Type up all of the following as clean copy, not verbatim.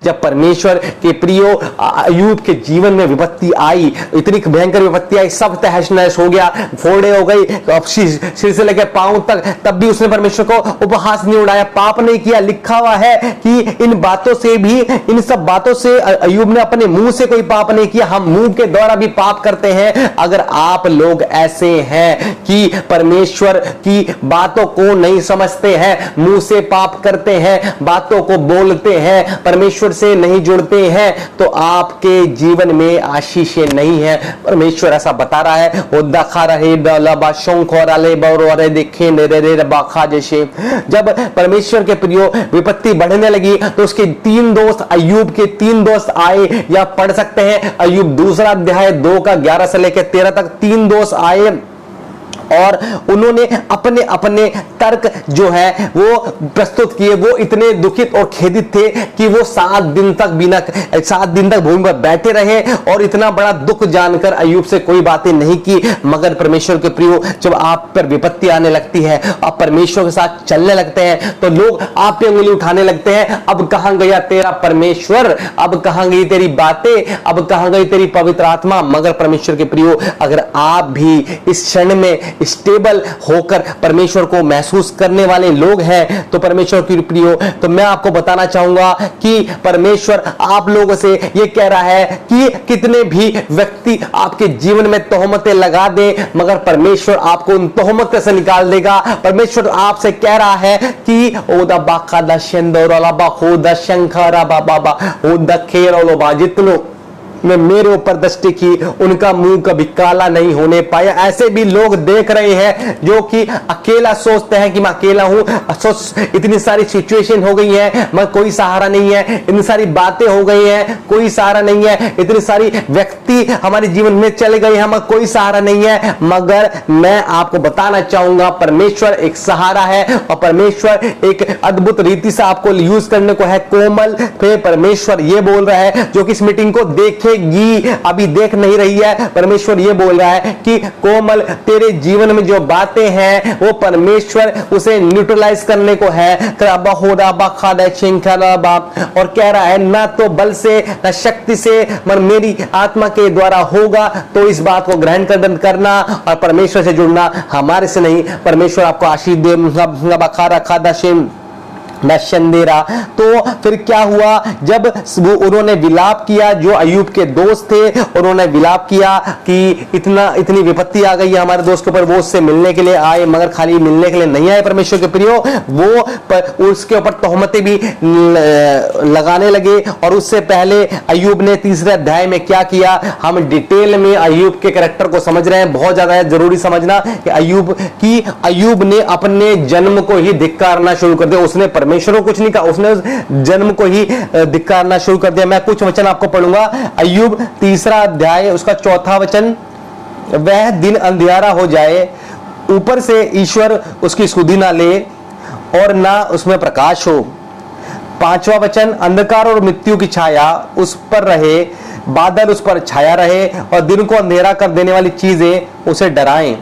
जब परमेश्वर के प्रियो अय्यूब के जीवन में विपत्ति आई, इतनी भयंकर विपत्ति आई, सब तहस नहस हो गया, फोड़े हो गई, अब सिर से लेकर पांव तक, तब भी उसने परमेश्वर को उपहास नहीं उड़ाया, पाप नहीं किया। लिखा हुआ है कि इन बातों से भी, इन सब बातों से अय्यूब ने अपने मुंह से कोई पाप नहीं किया। हम मुंह के द्वारा भी पाप करते हैं। अगर आप लोग ऐसे हैं कि परमेश्वर की बातों को नहीं समझते हैं, मुंह से पाप करते हैं, बातों को बोलते हैं, परमेश्वर से नहीं जुड़ते हैं, तो आपके जीवन में आशीषें नहीं है। परमेश्वर ऐसा बता रहा है, जब परमेश्वर के प्रियो विपत्ति बढ़ने लगी तो उसके 3 दोस्त, अय्यूब के 3 दोस्त आए, या पढ़ सकते हैं अय्यूब 2 अध्याय 2 का 11 से लेकर 13 तक। 3 दोस्त आए और उन्होंने अपने अपने तर्क जो है वो प्रस्तुत किए। वो इतने दुखित और खेदित थे कि वो 7 दिन तक भूमि पर बैठे रहे और इतना बड़ा दुख जानकर अय्यूब से कोई बातें नहीं की। मगर परमेश्वर के प्रियो, जब आप पर विपत्ति आने लगती है, आप परमेश्वर के साथ चलने लगते हैं, तो लोग आप पे उंगली उठाने लगते हैं। अब कहां गया तेरा परमेश्वर, अब कहां गई तेरी बातें, अब कहां गई तेरी पवित्र आत्मा। मगर परमेश्वर के प्रियो, अगर आप भी इस क्षण में स्टेबल होकर परमेश्वर को महसूस करने वाले लोग हैं, तो परमेश्वर की प्रियो, तो मैं आपको बताना चाहूंगा कि परमेश्वर आप लोगों से यह कह रहा है कि कितने भी व्यक्ति आपके जीवन में तोहमतें लगा दे, मगर परमेश्वर आपको उन तोहमत से निकाल देगा। परमेश्वर आपसे कह रहा है कि ओदा बाखा दा शेंदोरा बाखो दा शंखरा बाबा ओदा खेरोलोबा, जितनो में मेरे ऊपर दृष्टि की उनका मुंह कभी काला नहीं होने पाया। ऐसे भी लोग देख रहे हैं जो कि अकेला सोचते हैं कि मैं अकेला हूं, इतनी सारी सिचुएशन हो गई है मगर कोई सहारा नहीं है, इतनी सारी बातें हो गई हैं कोई सहारा नहीं है, इतनी सारी व्यक्ति हमारे जीवन में चले गए हैं मगर कोई सहारा नहीं है। मगर मैं आपको बताना चाहूंगा, परमेश्वर एक सहारा है और परमेश्वर एक अद्भुत रीति से आपको यूज करने को है। कोमल पे परमेश्वर ये बोल रहा है, जो कि इस मीटिंग को देखेगी, अभी देख नहीं रही है, परमेश्वर ये बोल रहा है कि कोमल, तेरे जीवन में जो बातें हैं वो परमेश्वर उसे न्यूट्रलाइज करने को है। और कह रहा है, ना तो बल से ना शक्ति से मगर मेरी आत्मा के द्वारा होगा। तो इस बात को ग्रहण करना और परमेश्वर से जुड़ना हमारे से नहीं। परमेश्वर आपको आशीष दे। नशंदेरा। तो फिर क्या हुआ, जब उन्होंने विलाप किया, जो अय्यूब के दोस्त थे, उन्होंने विलाप किया कि इतनी विपत्ति आ गई है हमारे दोस्त के ऊपर, वो उससे मिलने के लिए आए, मगर खाली मिलने के लिए नहीं आए परमेश्वर के प्रियो, वो उसके ऊपर तोहमतें भी लगाने लगे। और उससे पहले अय्यूब ने 3 अध्याय में क्या किया, हम डिटेल में अय्यूब के कैरेक्टर को समझ रहे हैं। बहुत ज्यादा जरूरी समझना कि अय्यूब ने अपने जन्म को ही धिक्कारना शुरू कर दिया। उसने परमेश्वर को कुछ नहीं कहा, उसने जन्म को ही धिक्कारना शुरू कर दिया। मैं कुछ वचन आपको पढ़ूंगा। अय्यूब 3 अध्याय उसका 4था वचन, वह दिन अंधियारा हो जाए, ऊपर से ईश्वर उसकी सुधि ना ले और ना उसमें प्रकाश हो। 5वां वचन, अंधकार और मृत्यु की छाया उस पर रहे, बादल उस पर छाया रहे और दिन को अंधेरा कर देने वाली चीजें उसे डराएं।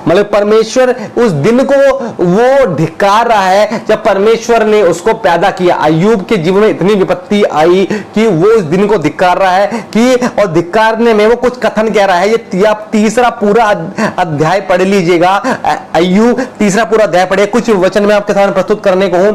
मतलब परमेश्वर उस दिन को वो धिक्कार रहा है जब परमेश्वर ने उसको पैदा किया। अय्यूब के जीवन में इतनी विपत्ति आई कि वो उस दिन को धिक्कार रहा है कि, और धिक्कारने में वो कुछ कथन कह रहा है। ये आप 3 पूरा अध्याय पढ़ लीजिएगा। अय्यूब 3 पूरा अध्याय पढ़े। कुछ वचन में आपके सामने प्रस्तुत करने को हूं।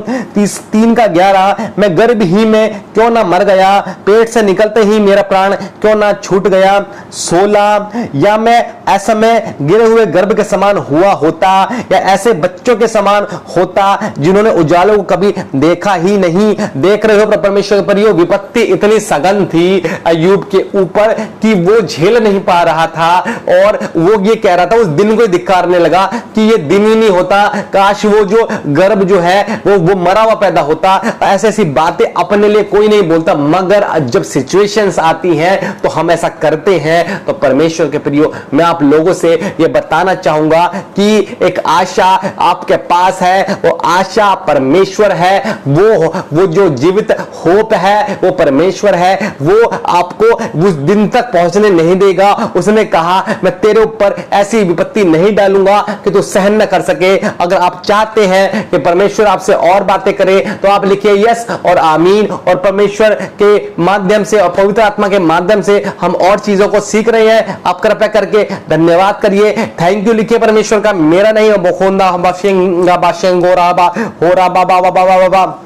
3 का 11, मैं गर्भ ही में क्यों ना मर गया, पेट से निकलते ही मेरा प्राण क्यों ना छूट गया। 16, या मैं असमय गिरे हुए गर्भ के समान हुआ होता, या ऐसे बच्चों के समान होता जिन्होंने उजालों को कभी देखा ही नहीं। देख रहे हो परमेश्वर पर ये विपत्ति इतनी सघन थी अय्यूब के ऊपर कि वो झेल नहीं पा रहा था और वो ये कह रहा था, उस दिन को धिक्कारने लगा कि ये दिन ही नहीं होता, काश वो जो गर्भ जो है वो मरा हुआ पैदा होता। ऐसी ऐसी बातें अपने लिए कोई नहीं बोलता, मगर जब सिचुएशंस आती हैं तो हम ऐसा करते हैं। तो परमेश्वर के प्रियो, मैं आप लोगों से ये बताना चाहूंगा कि एक आशा आपके पास है, वो आशा परमेश्वर है, वो जो जीवित होप है वो परमेश्वर है, वो आपको उस दिन तक पहुंचने नहीं देगा। उसने कहा मैं तेरे ऊपर ऐसी विपत्ति नहीं डालूंगा कि तू सहन न कर सके। अगर आप चाहते हैं कि परमेश्वर आपसे और बातें करे तो आप लिखिए यस और आमीन, और परमेश्वर के माध्यम से और पवित्र आत्मा के माध्यम से हम और चीजों को सीख रहे हैं। आप कृपया करके धन्यवाद करिए, थैंक यू लिखिए परमेश्वर का, मेरा नहीं बोखोंदा हो रहा बाबा।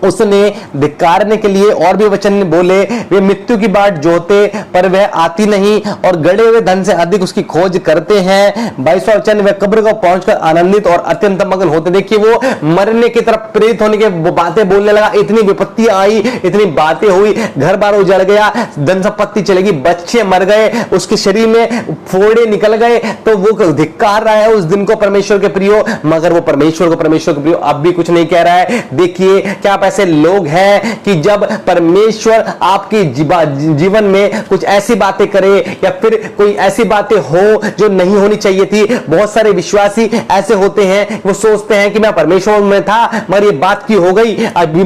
उसने धिक्कारने के लिए और भी वचन बोले, वे मृत्यु की बाट जोते पर वह आती नहीं, और गड़े हुए धन से अधिक उसकी खोज करते हैं। 22वां वचन, वे कब्र को पहुंचकर आनंदित और अत्यंत मगन होते। देखिए वो मरने की तरफ प्रेरित होने के बातें बोलने लगा, इतनी विपत्ति आई, इतनी बातें हुई, घर बार उजड़ गया, धन संपत्ति चलेगी, बच्चे मर गए, उसके शरीर में फोड़े निकल गए, तो वो धिक्कार रहा है उस दिन को परमेश्वर के प्रियो। मगर वो परमेश्वर के प्रियो अब भी कुछ नहीं कह रहा है। देखिए क्या ऐसे लोग हैं कि जब परमेश्वर आपके जीवन में कुछ ऐसी बातें करे या फिर कोई ऐसी बातें हो जो नहीं होनी चाहिए थी, बहुत सारे विश्वासी ऐसे होते हैं, वो सोचते हैं कि मैं परमेश्वर में था मगर ये बात की हो गई,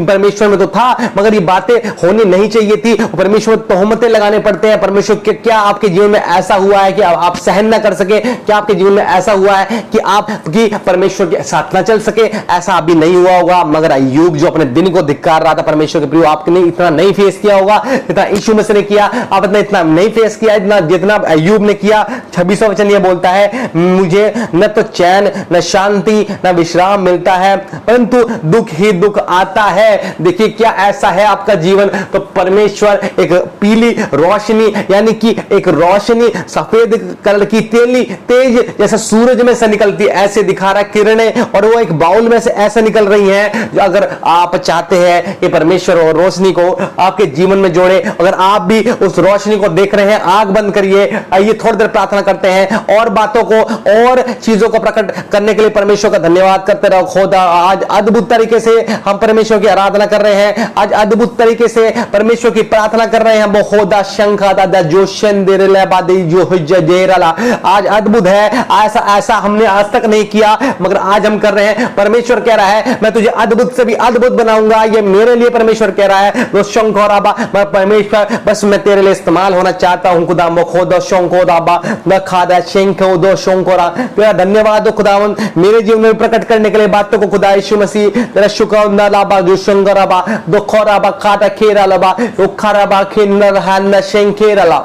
परमेश्वर में तो था मगर ये बातें होनी नहीं चाहिए थी। परमेश्वर तोहमतें लगाने पड़ते हैं। परमेश्वर के क्या आपके जीवन में ऐसा हुआ है कि आप सहन ना कर सके? क्या आपके जीवन में ऐसा हुआ है कि आपकी परमेश्वर के साथ ना चल सके? ऐसा अभी नहीं हुआ होगा, मगर अय्यूब जो अपने दिन को धिक्कार रहा था परमेश्वर के प्रियो, आपने इतना नहीं फेस किया होगा जितना यीशु मसीह ने किया। आपने इतना नहीं फेस किया जितना अय्यूब ने किया। 26वां वचन ये बोलता है, मुझे न तो चैन न शांति न विश्राम मिलता है, परंतु दुख ही दुख आता है। देखिए क्या ऐसा है आपका जीवन, तो परमेश्वर एक पीली रोशनी यानी कि एक रोशनी सफेद कलर की तेज जैसे सूरज में से निकलती है ऐसे दिखा रहा है किरणें, और वो एक बाउल में से ऐसे निकल रही हैं। अगर आप चाहते हैं कि परमेश्वर और रोशनी को आपके जीवन में जोड़े, अगर आप भी उस रोशनी को देख रहे हैं, आंख बंद करिए, आइए थोड़ी देर प्रार्थना करते हैं और बातों को और चीजों को प्रकट करने के लिए परमेश्वर का धन्यवाद करते रहो। खुदा आज अद्भुत तरीके से हम परमेश्वर की आराधना कर रहे हैं, आज अद्भुत तरीके से परमेश्वर की प्रार्थना कर रहे हैं। बहुदा शंखा दादा जोशन देरला बादी जो जेरला, आज अद्भुत है, ऐसा हमने आज तक नहीं किया मगर आज हम कर रहे हैं। परमेश्वर कह रहा है मैं तुझे अद्भुत से भी अद्भुत बनाऊंगा, ये मेरे लिए परमेश्वर कह रहा है। वो शंखोराबा, मैं परमेश्वर बस मैं तेरे लिए इस्तेमाल होना चाहता हूं। खुदा मोखोदो शंखोराबा न खादा शंखोदो शंखोरा, तेरा धन्यवाद हो खुदावन मेरे जीवन में प्रकट करने के लिए बातों को। खुदा यीशु मसीह तेरा शुक्र लाबा जो शंखोराबा दो खोराबा खाता खेरा लबा उखाराबा खेनर हान शंखेरला।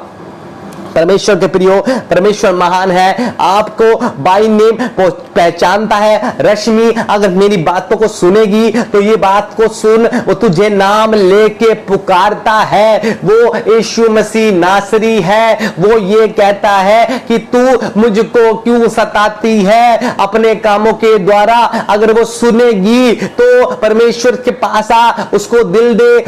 परमेश्वर के प्रियो, परमेश्वर महान है, आपको बाय नेम पहचानता है। रश्मि अगर मेरी बातों को सुनेगी तो ये बात को सुन, वो तुझे नाम लेके पुकारता है, वो यीशु मसीह नासरी है। वो ये कहता है कि तू मुझको क्यों सताती है अपने कामों के द्वारा। अगर वो सुनेगी तो परमेश्वर के पास आ, उसको दिल दे।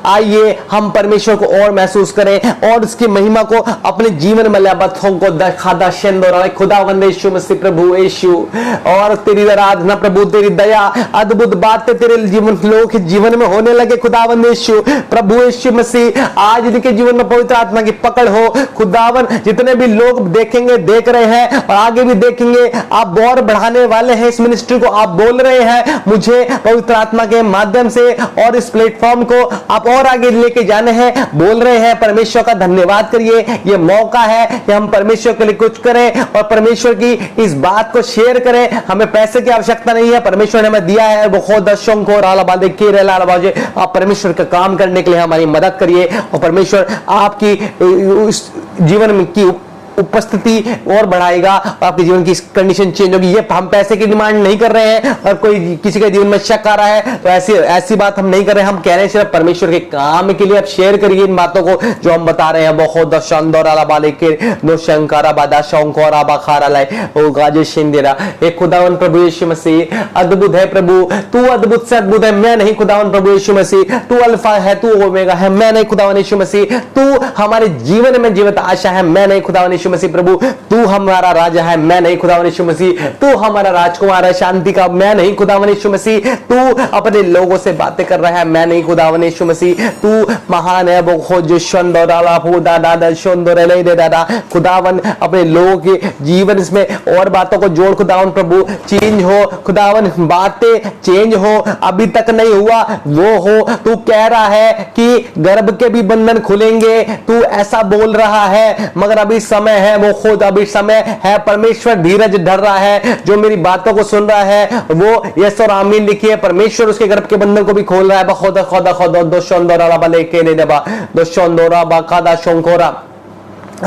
आइए हम परमेश्वर को और महसूस करें और उसकी महिमा को अपने जीवन में लाभों को दखादा शेंदोरा। खुदावंद यीशु मसीह प्रभु यीशु, और तेरी आराधना प्रभु, तेरी दया अद्भुत बातें तेरे जीवन लोगों के जीवन में होने लगे। खुदावंद यीशु प्रभु यीशु मसीह, आज इनके जीवन में पवित्र आत्मा की पकड़ हो। खुदावन जितने भी लोग देखेंगे, देख रहे हैं और आगे भी देखेंगे, आप और बढ़ाने वाले हैं इस मिनिस्ट्री को। आप बोल रहे हैं मुझे पवित्र आत्मा के माध्यम से और इस प्लेटफॉर्म को आप और आगे लेके जाने हैं, बोल रहे हैं। परमेश्वर का धन्यवाद करिए, ये मौका है कि हम परमेश्वर के लिए कुछ करें और परमेश्वर की इस बात को शेयर करें। हमें पैसे की आवश्यकता नहीं है, परमेश्वर ने हमें दिया है। वो खुद दशों को आप परमेश्वर का काम करने के लिए हमारी मदद करिए और परमेश्वर आपकी जीवन की उपस्थिति और बढ़ाएगा, आपके जीवन की कंडीशन चेंज होगी। ये हम पैसे की डिमांड नहीं कर रहे हैं और कोई किसी के जीवन में शक आ रहा है तो ऐसी बात हम नहीं कर रहे हैं। हम कह रहे हैं सिर्फ परमेश्वर के काम के लिए आप शेयर करिए इन बातों को जो हम बता रहे हैं। बहुत शानदार बाले के दो शंकारा बादा शंकोरा बाखारा लाए ओ गाजे शिंदेरा। एक खुदावन प्रभु यीशु मसीह अद्भुत है प्रभु, तू अद्भुत से अद्भुत है। मैं नहीं खुदावन प्रभु यीशु मसीह, तू अल्फा है, तू ओमेगा है। मैं नहीं खुदावन यीशु मसीह, तू हमारे जीवन में जीवित आशा है। मैं नहीं खुदावन यीशु मसीह प्रभु, तू हमारा राजा है, मैं नहीं खुदावन यीशु मसीह, तू हमारा राजकुमार है शांति का, मैं नहीं खुदावन यीशु मसीह, तू अपने लोगों से बातें कर रहा है, मैं नहीं खुदावन यीशु मसीह, तू महान है वो खोज शंदोराला फूदा दादा शंदोरेले दे दादा खुदावन अपने लोगों के जीवन इसमें और बातों को जोड़ खुदावन प्रभु, चेंज हो खुदावन, बातें चेंज हो, अभी तक नहीं हुआ वो हो, तू कह रहा है कि गर्भ के भी बंधन खुलेंगे, तू ऐसा बोल रहा है, मगर अभी समय है वो खुद अभी समय है, परमेश्वर धीरज धर रहा है, जो मेरी बातों को सुन रहा है वो यस और आमीन लिखिए, परमेश्वर उसके गर्भ के बंधन को भी खोल रहा है, खुदा खुदा खुदा दोशोंदोरा बले के ने देबा दोशोंदोरा बाकादा शोंकोरा।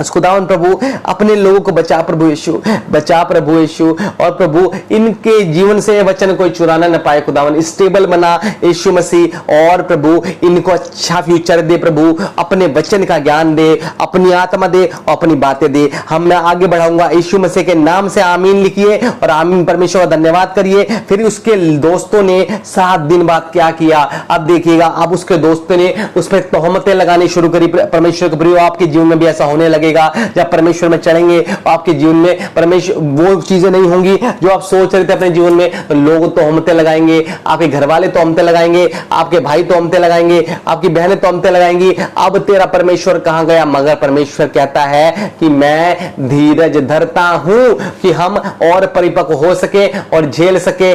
खुदावन प्रभु अपने लोगों को बचा प्रभु यीशु, बचा प्रभु यीशु, और प्रभु इनके जीवन से वचन कोई चुराना न पाए खुदावन, स्टेबल बना यीशु मसीह, और प्रभु इनको अच्छा फ्यूचर दे प्रभु, अपने वचन का ज्ञान दे, अपनी आत्मा दे, अपनी बातें दे। हम मैं आगे बढ़ाऊंगा यीशु मसीह के नाम से आमीन लिखिए और आमीन परमेश्वर का धन्यवाद करिए। फिर उसके दोस्तों ने 7 दिन बाद क्या किया, अब देखिएगा, अब उसके दोस्तों ने उस पर तोहमतें लगानी शुरू करी। परमेश्वर के प्रिय, आपके जीवन में भी ऐसा होने लगे, जब परमेश्वर में चढ़ेंगे आपके जीवन में परमेश्वर वो चीजें नहीं होंगी जो आप सोच रहे थे अपने जीवन में, तो लोग तोहमतें लगाएंगे, आपके घर वाले तोहमतें लगाएंगे, आपके भाई तोहमतें लगाएंगे, आपकी बहनें तोहमतें लगाएंगी, अब तेरा परमेश्वर कहां गया। मगर परमेश्वर कहता है कि मैं धीरज धरता हूं कि हम और परिपक्व हो सके और झेल सके।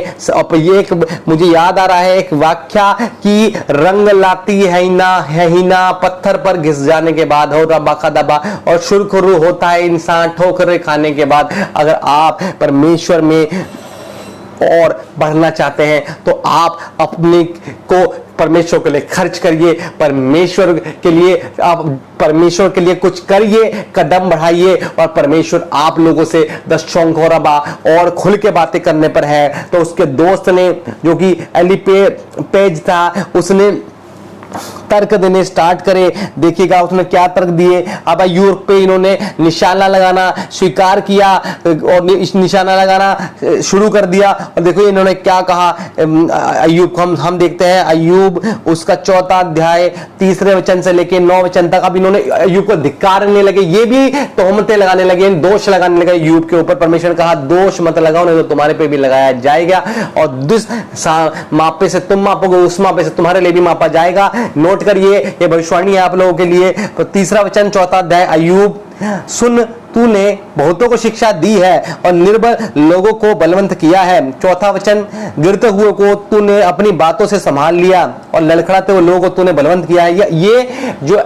ये मुझे याद आ रहा है एक वाक्या कि रंग लाती है ही ना पत्थर पर घिस जाने के बाद हो रबा खदबा, और शुरखुरु होता है इंसान ठोकरें खाने के बाद। अगर आप परमेश्वर में और बढ़ना चाहते हैं तो आप अपने को परमेश्वर के लिए खर्च करिए, परमेश्वर के लिए आप परमेश्वर के लिए कुछ करिए, कदम बढ़ाइए, और परमेश्वर आप लोगों से 10 शौंकोरबा और खुल के बातें करने पर है। तो उसके दोस्त ने, जो कि एलिपेज था, उसने तर्क देने स्टार्ट करे। देखिएगा उसने क्या तर्क दिए। अब अय्यूब पे इन्होंने निशाना लगाना स्वीकार किया और निशाना लगाना शुरू कर दिया। और देखो इन्होंने क्या कहा अय्यूब को हम देखते हैं। अय्यूब उसका 4 अध्याय 3 वचन से लेके 9 वचन तक अब इन्होंने अय्यूब को धिक्कारने लगे, ये भी तोहमतें लगाने लगे, दोष लगाने लगे अय्यूब के ऊपर। परमेश्वर कहा दोष मत लगाओ, नहीं तो तुम्हारे पे भी लगाया जाएगा, और जिस मापे से तुम मापोगे उस मापे से तुम्हारे लिए भी मापा जाएगा। नोट करिए, ये भविष्यवाणी है आप लोगों के लिए। तो 3 वचन 4 अध्याय, अय्यूब सुन, तूने बहुतों को शिक्षा दी है और निर्बल लोगों को बलवंत किया है। 4 वचन, गिरते हुए को तूने अपनी बातों से संभाल लिया और लड़खड़ाते हुए लोगों को तूने बलवंत किया है। ये जो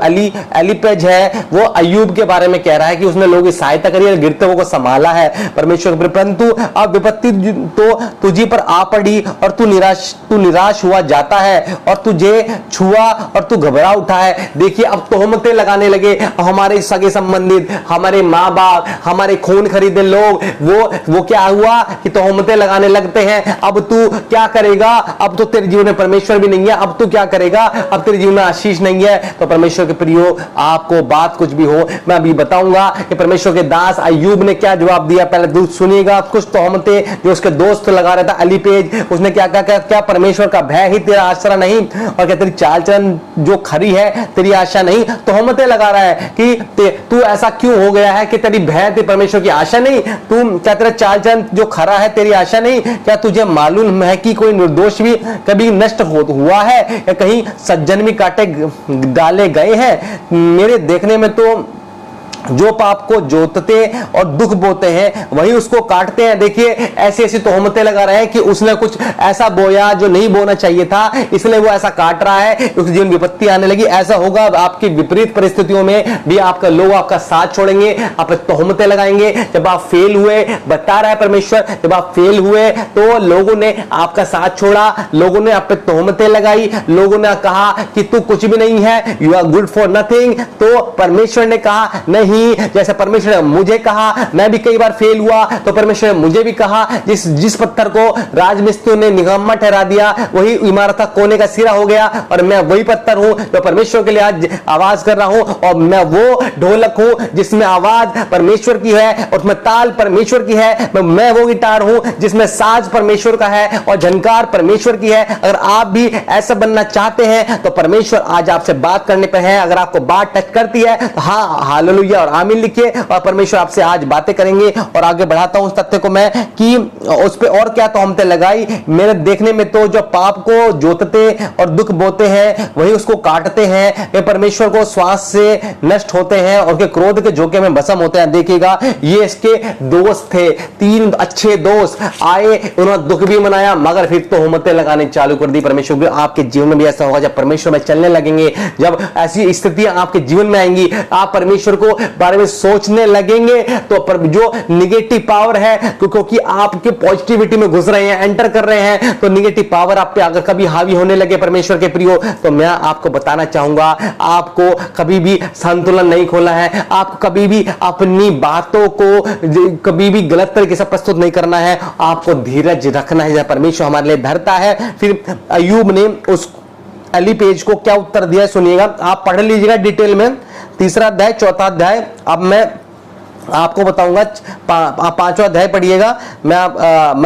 एलिपेज है वो अय्यूब के बारे में कह रहा है कि उसने लोगों की सहायता करी और गिरते हुए को संभाला है परमेश्वर, परंतु अब विपत्ति तो तुझी पर आ पड़ी और तू निराश हुआ जाता है और तुझे छुआ और तू घबरा उठा है। देखिए अब तोहमतें लगाने लगे, हमारे सगे संबंधित, हमारे माँ बाप, हमारे खून खरीदे लोग, वो क्या हुआ कि तोहमतें लगाने लगते हैं। अब तू क्या करेगा, अब तो तेरे जीवन में परमेश्वर भी नहीं है, अब तू क्या करेगा, अब तेरे जीवन में आशीष नहीं है। तो परमेश्वर के प्रियो, आपको बात कुछ भी हो, मैं अभी बताऊंगा कि परमेश्वर के दास अय्यूब ने क्या जवाब दिया। पहले दूध सुनिएगा। कुछ तोहमतें जो उसके दोस्त लगा रहा था एलिपेज, उसने क्या क्या क्या परमेश्वर का भय ही तेरा आसरा नहीं, और क्या तेरी चाल चलन जो खरी है तेरी आशा नहीं। तोहमतें लगा रहा है कि तू ऐसा क्यों हो गया है कि तेरी भय तेरी परमेश्वर की आशा नहीं, तू क्या तेरा चाल चलन जो खरा है तेरी आशा नहीं। क्या तुझे मालूम है कि कोई निर्दोष भी कभी नष्ट हुआ है या कहीं सज्जन भी काटे डाले गए हैं। मेरे देखने में तो जो पाप को जोतते और दुख बोते हैं वही उसको काटते हैं। देखिए ऐसी ऐसी तोहमतें लगा रहे हैं कि उसने कुछ ऐसा बोया जो नहीं बोना चाहिए था, इसलिए वो ऐसा काट रहा है, उसके जीवन विपत्ति आने लगी। ऐसा होगा आपकी विपरीत परिस्थितियों में भी, आपका लोग आपका साथ छोड़ेंगे, आप तोहमतें लगाएंगे। जब आप फेल हुए, बता रहा है परमेश्वर, जब आप फेल हुए तो लोगों ने आपका साथ छोड़ा, लोगों ने आप पे तोहमतें लगाई, लोगों ने कहा कि तू कुछ भी नहीं है, you are good for nothing. तो परमेश्वर ने कहा नहीं, जैसे परमेश्वर ने मुझे कहा, मैं भी कई बार फेल हुआ, तो परमेश्वर ने मुझे भी कहा, जिस पत्थर को राजमिस्त्री ने निगम्मा ठहरा दिया वही इमारत का कोने का सिरा हो गया, और मैं वही पत्थर हूं जो परमेश्वर के लिए आज आवाज कर रहा हूं, और मैं वो ढोलक हूं जिसमें आवाज परमेश्वर की है और उसमें ताल परमेश्वर की है। मैं वो गिटार हूं जिसमें साज परमेश्वर का है और झनकार परमेश्वर की है। अगर आप भी ऐसा बनना चाहते हैं तो परमेश्वर आज आपसे बात करने पर है। अगर आपको बात टच करती है तो हाँ हालेलुया, और आमीन लिखिए और परमेश्वर आपसे आज बातें करेंगे। और आगे बढ़ाता हूं उस तथ्य को मैं कि उस पे और क्या तोहमतें लगाई। मेरे देखने में तो जो पाप को जोतते और दुख बोते हैं वही उसको काटते हैं, वे परमेश्वर को श्वास से नष्ट होते हैं और के क्रोध के झोंके में भस्म होते हैं। देखिएगा ये इसके दोस्त थे, 3 अच्छे दोस्त आए, उन्होंने दुख भी मनाया मगर फिर तोहमतें लगाने चालू कर दी। परमेश्वर आपके जीवन में भी ऐसा होगा, जब परमेश्वर में चलने लगेंगे, जब ऐसी स्थितियां आपके जीवन में आएंगी, आप परमेश्वर को बारे में सोचने लगेंगे तो जो निगेटिव पावर है, क्योंकि आपके पॉजिटिविटी में घुस रहे हैं, एंटर कर रहे हैं, तो निगेटिव पावर आप पे अगर कभी हावी होने लगे परमेश्वर के प्रियो, तो मैं आपको बताना चाहूंगा आपको कभी भी संतुलन नहीं खोलना है, आपको कभी भी अपनी बातों को कभी भी गलत तरीके से प्रस्तुत नहीं करना है, आपको धीरज रखना है, परमेश्वर हमारे लिए धरता है। फिर अय्यूब ने उस एलीपेज को क्या उत्तर दिया सुनिएगा, आप पढ़ लीजिएगा डिटेल में, 3 अध्याय 4 अध्याय। अब मैं आपको बताऊंगा, आप 5वां अध्याय पढ़िएगा, मैं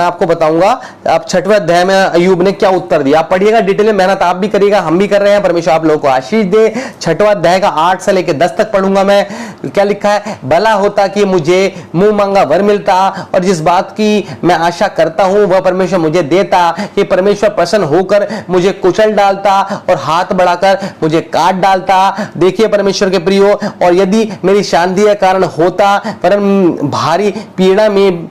आपको बताऊंगा आप 6वें अध्याय में अय्यूब ने क्या उत्तर दिया। आप पढ़िएगा डिटेल में, मेहनत आप भी करिएगा, हम भी कर रहे हैं, परमेश्वर आप लोगों को आशीष दे। 6वां अध्याय का 8 से लेकर 10 तक पढ़ूंगा मैं। क्या लिखा है, भला होता कि मुझे मुंह मांगा वर मिलता और जिस बात की मैं आशा करता हूं वह परमेश्वर मुझे देता, कि परमेश्वर प्रसन्न होकर मुझे कुचल डालता और हाथ बढ़ाकर मुझे काट डालता। देखिए परमेश्वर के प्रियो, और यदि मेरी शांति का कारण होता परम भारी पीड़ा में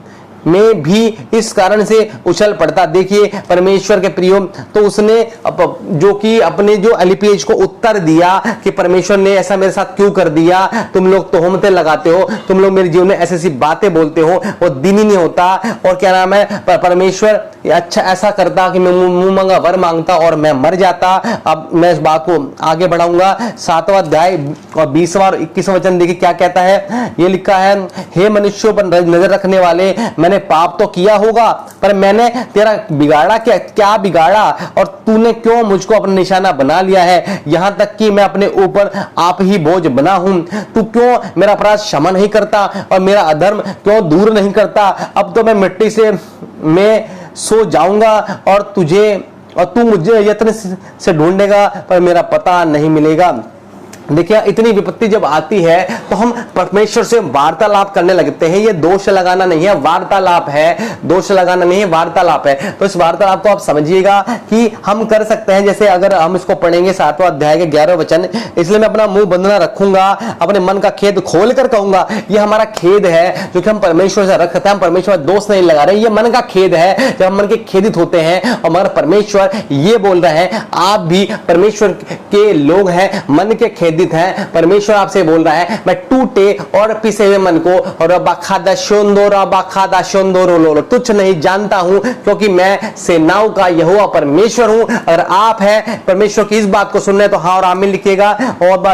भी इस कारण से उछल पड़ता। देखिए परमेश्वर के प्रियो, तो उसने जो कि अपने जो एलीपेज को उत्तर दिया कि परमेश्वर ने ऐसा मेरे साथ क्यों कर दिया, तुम लोग तोहमतें लगाते हो, तुम लोग मेरे जीवन में ऐसी ऐसी बातें बोलते हो, वो दिन ही नहीं होता। और क्या नाम है, परमेश्वर अच्छा ऐसा करता कि मैं मुंह मांगा वर मांगता और मैं मर जाता। अब मैं इस बात को आगे बढ़ाऊंगा। 7वां अध्याय और 20वां और 21वां वचन देखिए क्या कहता है। ये लिखा है, हे मनुष्यों पर नजर रखने वाले, मैंने पाप तो किया होगा पर मैंने तेरा बिगाड़ा क्या बिगाड़ा, और तूने क्यों मुझको अपना निशाना बना लिया है, यहां तक कि मैं अपने ऊपर आप ही बोझ बना हूं। तू क्यों मेरा अपराध क्षमा नहीं करता और मेरा अधर्म क्यों दूर नहीं करता। अब तो मैं मिट्टी से मैं सो जाऊंगा और तू मुझे यत्न से ढूंढेगा पर मेरा पता नहीं मिलेगा। देखिए इतनी विपत्ति जब आती है तो हम परमेश्वर से वार्तालाप करने लगते हैं। ये दोष लगाना नहीं है, वार्तालाप है, दोष लगाना नहीं है, वार्तालाप है। तो इस वार्तालाप को आप समझिएगा कि हम कर सकते हैं। जैसे अगर हम इसको पढ़ेंगे 7वां अध्याय के 11वें वचन, इसलिए मैं अपना मुंह बंद ना रखूंगा, अपने मन का खेद खोल कर कहूंगा। ये हमारा खेद है जो कि हम परमेश्वर से रखते हैं, हम परमेश्वर दोष नहीं लगा रहे, ये मन का खेद है जब हम मन के खेदित होते हैं। और मगर परमेश्वर ये बोल रहे हैं, आप भी परमेश्वर के लोग हैं, मन के खेद है। परमेश्वर आपसे बोल रहा है, मैं टूटे और पिसे हुए मन को और तुच्छ नहीं जानता हूं, क्योंकि मैं सेनाओं का यहोवा परमेश्वर हूं। अगर आप हैं परमेश्वर की इस बात को सुनने तो हाँ और आमीन लिखिएगा। और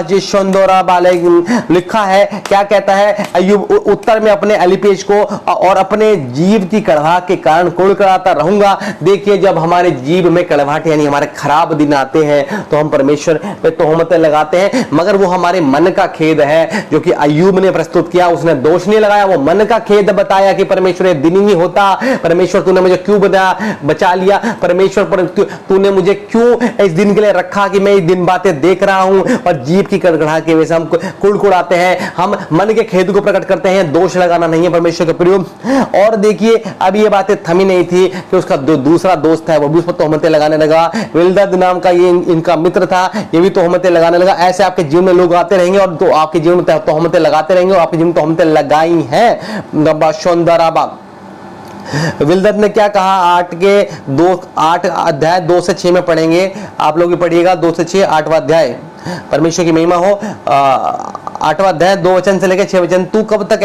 लिखा है, क्या कहता है अय्यूब उत्तर में, अपने एलीपेज को और अपने जीव की कड़वाहट के कारण कुड़कुड़ाता रहूंगा। देखिए जब हमारे जीव में कड़वाहट यानी हमारे खराब दिन आते हैं तो हम परमेश्वर पे तोहमतें लगाते हैं, मगर वो हमारे मन का खेद है जो कि अय्यूब ने प्रस्तुत किया। उसने दोष नहीं लगाया, वो मन का खेद बताया कि परमेश्वर ये दिन ही नहीं होता, परमेश्वर तूने मुझे क्यों बचा लिया, परमेश्वर पर तूने मुझे क्यों इस दिन के लिए रखा कि मैं इस दिन बातें देख रहा हूं। और जीव की कड़कड़ाहट की वजह से हम कुड़कुड़ाते हैं, हम मन के खेद को प्रकट करते हैं। दोष लगाना नहीं है परमेश्वर के प्रयोग। और देखिए अब ये बातें थमी नहीं थी कि उसका दूसरा दोस्त है वो भी उस पर तोहमतें लगाने लगा। बिल्दद नाम का ये इनका मित्र था, ये भी तोहमतें लगाने लगा। ऐसे आपके जीवन में लोग आते रहेंगे और तो आपके जीवन में तोहमतें लगाते रहेंगे और आपके जीवन में तोहमतें लगाई हैं। बिल्दद ने क्या कहा, 8 अध्याय 2 से 6 में पढ़ेंगे, आप लोग भी पढ़िएगा 2 से 6 8वां अध्याय। परमेश्वर की महिमा हो। 8वां अध्याय 2 वचन से लेकर 6 वचन, तू कब तक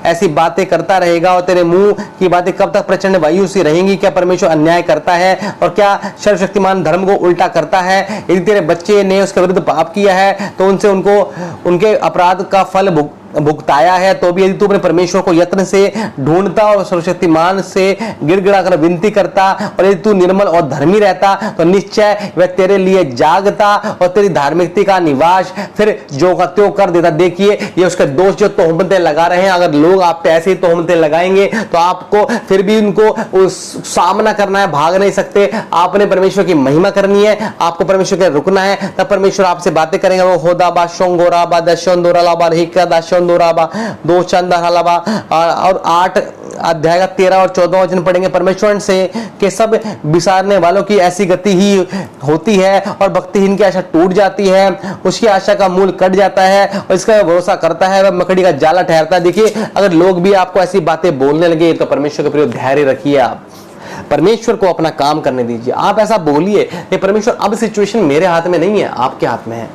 ऐसी बातें करता रहेगा और तेरे मुंह की बातें कब तक प्रचंड वायु सी रहेंगी। क्या परमेश्वर अन्याय करता है और क्या सर्वशक्तिमान धर्म को उल्टा करता है। यदि तेरे बच्चे ने उसके विरुद्ध पाप किया है तो उनसे उनके अपराध का फल भुगताया है, तो भी यदि तू अपने परमेश्वर को यत्न से ढूंढता और सर्वशक्तिमान से गिड़गिड़ा कर विनती करता और यदि तू निर्मल और धर्मी रहता तो निश्चय वह तेरे लिए जागता और तेरी धार्मिकता का निवास फिर जो का त्यों कर देता। देखिए ये उसके दोस्त जो तोहमतें लगा रहे हैं, अगर लोग आप पे ऐसे ही तोहमतें लगाएंगे तो आपको फिर भी उनको सामना करना है, भाग नहीं सकते। आपने परमेश्वर की महिमा करनी है, आपको परमेश्वर के रुकना है, तब परमेश्वर आपसे बातें करेंगे। वो होदा बा शोंगोरा बा दशोंदोरा ला बा हिका दशों शोंदोराबा दो चंदहलाबा। और 8 अध्याय का 13 और 14 वचन पढ़ेंगे। परमेश्वर से के सब विसारने वालों की ऐसी गति ही होती है और भक्तिहीन की आशा टूट जाती है, उसकी आशा का मूल कट जाता है और इसका भरोसा करता है वह मकड़ी का जाला ठहरता है। देखिए, अगर लोग भी आपको ऐसी बातें बोलने लगे तो परमेश्वर के प्रति धैर्य रखिए, आप परमेश्वर को अपना काम करने दीजिए। आप ऐसा बोलिए, परमेश्वर अब सिचुएशन मेरे हाथ में नहीं है, आपके हाथ में है।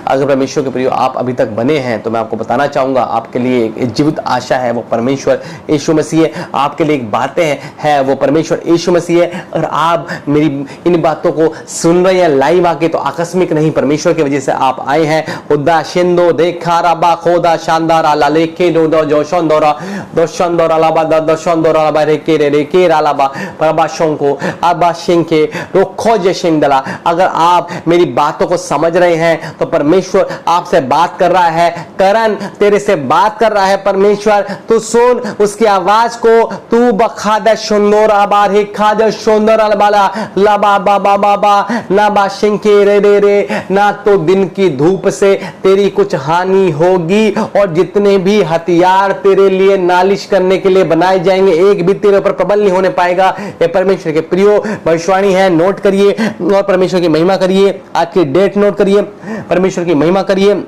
अगर परमेश्वर के प्रिय आप अभी तक बने हैं तो मैं आपको बताना चाहूंगा, आपके लिए एक जीवित आशा है, वो परमेश्वर यीशु मसीह है। आपके लिए एक बातें है, वो परमेश्वर यीशु मसीह है। और आप मेरी इन बातों को सुन रहे हैं लाइव आके, तो आकस्मिक नहीं, परमेश्वर की वजह से आप आए हैं। उद्दा शिंदो देखा राबा खोदा शानदार आला लेके लो दो जोशोंदोरा दोशोंदोरा लाबा दोशोंदोरा लाबा रेके रे रेके रालाबा परबाशों को आबा शिंके रोखो जे शिंदला। अगर आप मेरी बातों को समझ रहे हैं तो परमेश्वर आपसे बात कर रहा है। करण तेरे से बात कर रहा है परमेश्वर, तू सुन उसकी आवाज को। तू बखादा सुंदर आबार ही खादा सुंदर अलबाला लाबा बाबा बाबा लाबा शिंके रे रे रे। ना तो दिन की धूप से तेरी कुछ हानि होगी और जितने भी हथियार तेरे लिए नालिश करने के लिए बनाए जाएंगे एक भी तेरे ऊपर प्रबल नहीं होने पाएगा। ये परमेश्वर के प्रियो भविष्यवाणी है, नोट करिए और परमेश्वर की महिमा करिए। आज की डेट नोट करिए, परमेश्वर की महिमा करिए।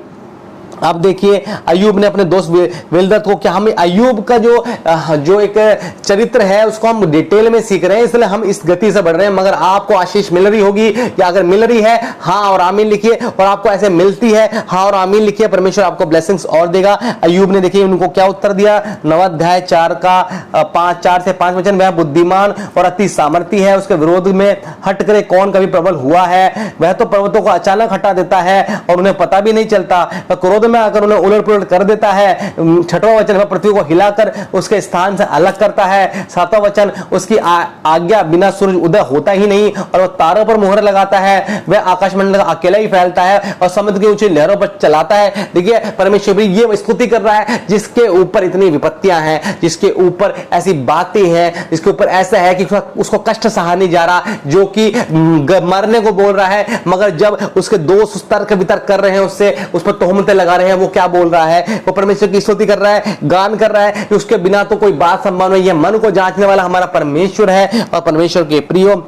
आप देखिए, अय्यूब ने अपने दोस्त बिलदद को, क्या हम अय्यूब का जो एक चरित्र है उसको हम डिटेल में सीख रहे हैं, इसलिए हम इस गति से बढ़ रहे हैं। मगर आपको आशीष मिल रही होगी, या अगर मिल रही है हाँ और आमीन लिखिए, और आपको ऐसे मिलती है हाँ और आमीन लिखिए, परमेश्वर आपको ब्लेसिंग्स और देगा। अय्यूब ने देखिए उनको क्या उत्तर दिया, 9 अध्याय 4 से 5 वचन। वह बुद्धिमान और अति सामर्थी है, उसके विरोध में हट करे कौन कभी प्रबल हुआ है। वह तो पर्वतों को अचानक हटा देता है और उन्हें पता भी नहीं चलता। क्रोध में आकर उन्हें उलट पुलट कर देता है। 6वां वचन, वह पृथ्वी को हिलाकर उसके स्थान से अलग करता है। 7वां वचन, उसकी आज्ञा बिना सूरज उदय होता ही नहीं और वह तारों पर मोहर लगाता है। वह आकाश मंडल अकेला ही फैलता है और समुद्र की ऊंची लहरों पर चलाता है। देखिए, परमेश्वर भी ये स्तुति कर रहा है जिसके ऊपर इतनी विपत्तियां हैं, जिसके ऊपर ऐसी बातें हैं, जिसके ऊपर ऐसा है कि उसको कष्ट सहा नहीं जा रहा, जो कि मरने को बोल रहा है। मगर जब उसके दोस्त तर्क वितर्क कर रहे हैं, उससे उस पर तोहमतें लगा रहे हैं, वो क्या बोल रहा है, वो परमेश्वर की स्तुति कर रहा है, गान कर रहा है कि उसके बिना तो कोई बात संभव नहीं है। मन को जांचने वाला हमारा परमेश्वर है। और परमेश्वर के प्रियो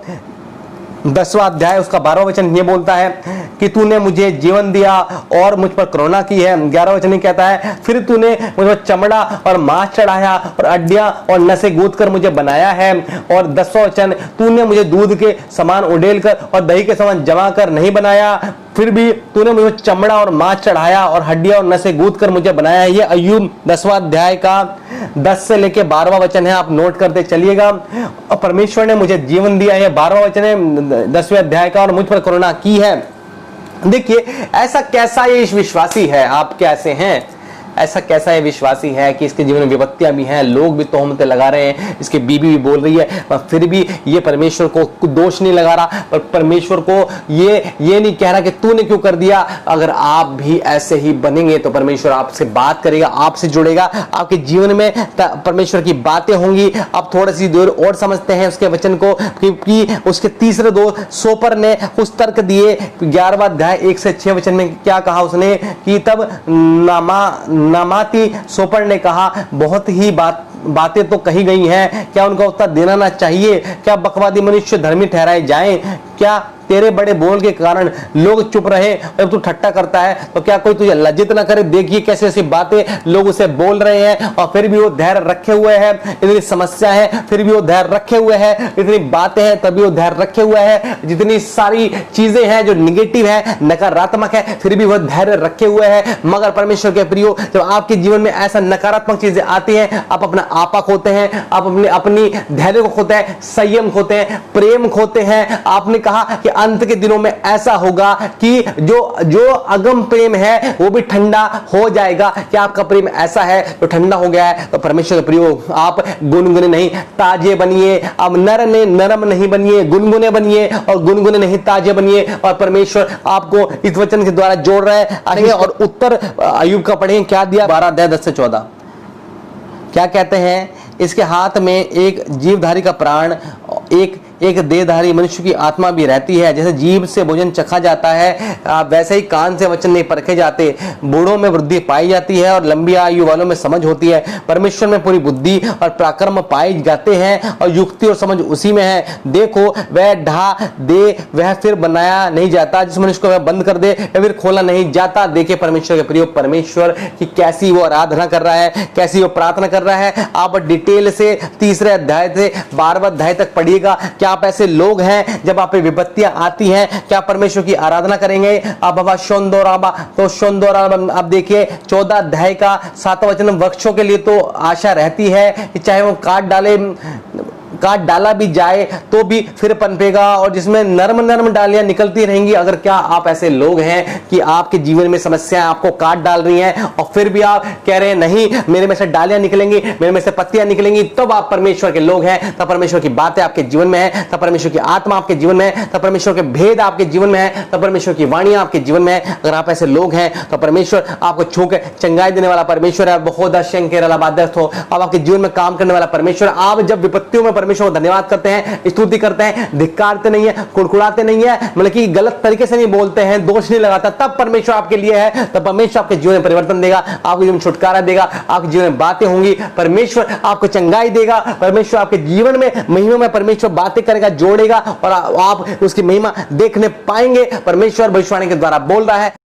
10वां अध्याय उसका 12वां वचन ये बोलता है कि तूने मुझे जीवन दिया और मुझ पर करुणा की है। 11वां वचन कहता है, फिर तूने मुझ पर चमड़ा और मांस चढ़ाया और हड्डियां और नसें गूंथ कर मुझे बनाया है। और 10वां वचन, तूने मुझे दूध के समान उडेल कर और दही के समान जमा कर नहीं बनाया, फिर भी तूने मुझे चमड़ा और मांस चढ़ाया और हड्डियां और नसें गूंथ कर मुझे बनाया है। ये अय्यूब 10वां अध्याय का 10 से लेके 12वां वचन है, आप नोट करते चलिएगा। और परमेश्वर ने मुझे जीवन दिया है, 12वां वचन है 10वें अध्याय का, और मुझ पर करुणा की है। देखिए, ऐसा कैसा ये विश्वासी है, आप कैसे हैं, ऐसा कैसा ये विश्वासी है कि इसके जीवन में विपत्तियां भी हैं, लोग भी तोहमतें लगा रहे हैं, इसकी बीवी भी बोल रही है, पर फिर भी ये परमेश्वर को दोष नहीं लगा रहा, पर परमेश्वर को ये नहीं कह रहा कि तूने क्यों कर दिया। अगर आप भी ऐसे ही बनेंगे तो परमेश्वर आपसे बात करेगा, आपसे जुड़ेगा, आपके जीवन में परमेश्वर की बातें होंगी। आप थोड़ी सी देर और समझते हैं उसके वचन को कि उसके तीसरे दोस्त सोपर ने कुछ तर्क दिए। 11वां अध्याय 1 से 6 वचन में क्या कहा उसने कि तब नामाती सोपर ने कहा, बहुत ही बातें तो कही गई हैं, क्या उनका उत्तर देना ना चाहिए? क्या बकवादी मनुष्य धर्मी ठहराए जाएं? क्या तेरे बड़े बोल के कारण लोग चुप रहे? जब तू ठट्टा करता है तो क्या कोई तुझे लज्जित ना करे? देखिए कैसे ऐसी बातें लोग उसे बोल रहे हैं और फिर भी वो धैर्य रखे हुए हैं। इतनी समस्या है फिर भी वो धैर्य रखे हुए हैं, इतनी बातें हैं तभी वो धैर्य रखे हुए हैं, जितनी सारी चीजें हैं जो निगेटिव है, नकारात्मक है, फिर भी वो धैर्य रखे हुए हैं। मगर परमेश्वर के प्रियो, जब आपके जीवन में ऐसा नकारात्मक चीजें आती हैं, आप अपना आपा खोते हैं, आप अपनी धैर्य को खोते हैं, संयम खोते हैं, प्रेम खोते हैं। आपने कहा कि अंत के दिनों में ऐसा होगा कि जो अगम प्रेम है वो भी ठंडा हो जाएगा। क्या आपका प्रेम ऐसा है जो ठंडा हो गया है? तो परमेश्वर के प्रियो, आप गुनगुने नहीं ताजे बनिए। अब नरम नहीं बनिए, गुनगुने बनिए, और गुनगुने नहीं ताजे बनिए। और परमेश्वर आपको इस वचन के द्वारा जोड़ रहा है। और उत्तर अय्यूब का पढ़ें, क्या दिया? 12 अध्याय 10 से 14 क्या कहते हैं? इसके हाथ में एक जीवधारी का प्राण, एक एक देहधारी मनुष्य की आत्मा भी रहती है। जैसे जीभ से भोजन चखा जाता है, वैसे ही कान से वचन नहीं परखे जाते। बूढ़ों में वृद्धि पाई जाती है और लंबी आयु वालों में समझ होती है। परमेश्वर में पूरी बुद्धि और पराक्रम पाए जाते हैं और युक्ति और समझ उसी में है। देखो, वह ढा दे वह फिर बनाया नहीं जाता, जिस मनुष्य को वह बंद कर दे वह फिर खोला नहीं जाता। देखे परमेश्वर के प्रिय, परमेश्वर की कैसी वो आराधना कर रहा है, कैसी वो प्रार्थना कर रहा है। आप डिटेल से 3 अध्याय से 12वें अध्याय तक पढ़िएगा। क्या आप ऐसे लोग हैं जब आप पे विपत्तियां आती हैं, क्या परमेश्वर की आराधना करेंगे? अब शोंदोराबा तो शोंदोराबा, अब देखिए 14 अध्याय का 7वां वचन, वृक्षों के लिए तो आशा रहती है कि चाहे वो काट डाला भी जाए तो भी फिर पनपेगा, और जिसमें नरम नरम डालियां निकलती रहेंगी। अगर क्या आप ऐसे लोग हैं कि आपके जीवन में समस्याएं आपको काट डाल रही हैं और फिर भी आप कह रहे हैं नहीं, मेरे में से डालियां निकलेंगी, मेरे में से पत्तियां निकलेंगी, तब आप परमेश्वर के लोग हैं। तब परमेश्वर की बातें आपके जीवन में है, तब परमेश्वर की आत्मा आपके जीवन में है, तब परमेश्वर के भेद आपके जीवन में है, तब परमेश्वर की वाणियां आपके जीवन में है। अगर आप ऐसे लोग हैं तो परमेश्वर आपको छू के चंगाई देने वाला परमेश्वर है। बहुत हो, अब आपके जीवन में काम करने वाला परमेश्वर। आप जब विपत्तियों में परमेश्वर को धन्यवाद करते हैं, स्तुति करते हैं, धिक्कारते नहीं है, कुड़कुड़ाते नहीं है, मतलब कि गलत तरीके से नहीं बोलते हैं, दोष नहीं लगाता, तब परमेश्वर आपके लिए है। तब परमेश्वर आपके जीवन में परिवर्तन देगा, आपके जीवन में छुटकारा देगा, आपके जीवन में बातें होंगी, परमेश्वर आपको चंगाई देगा, परमेश्वर आपके जीवन में महिमा में परमेश्वर बातें करेगा, जोड़ेगा और आप उसकी महिमा देखने पाएंगे। परमेश्वर भविष्यवाणी के द्वारा बोल रहा है।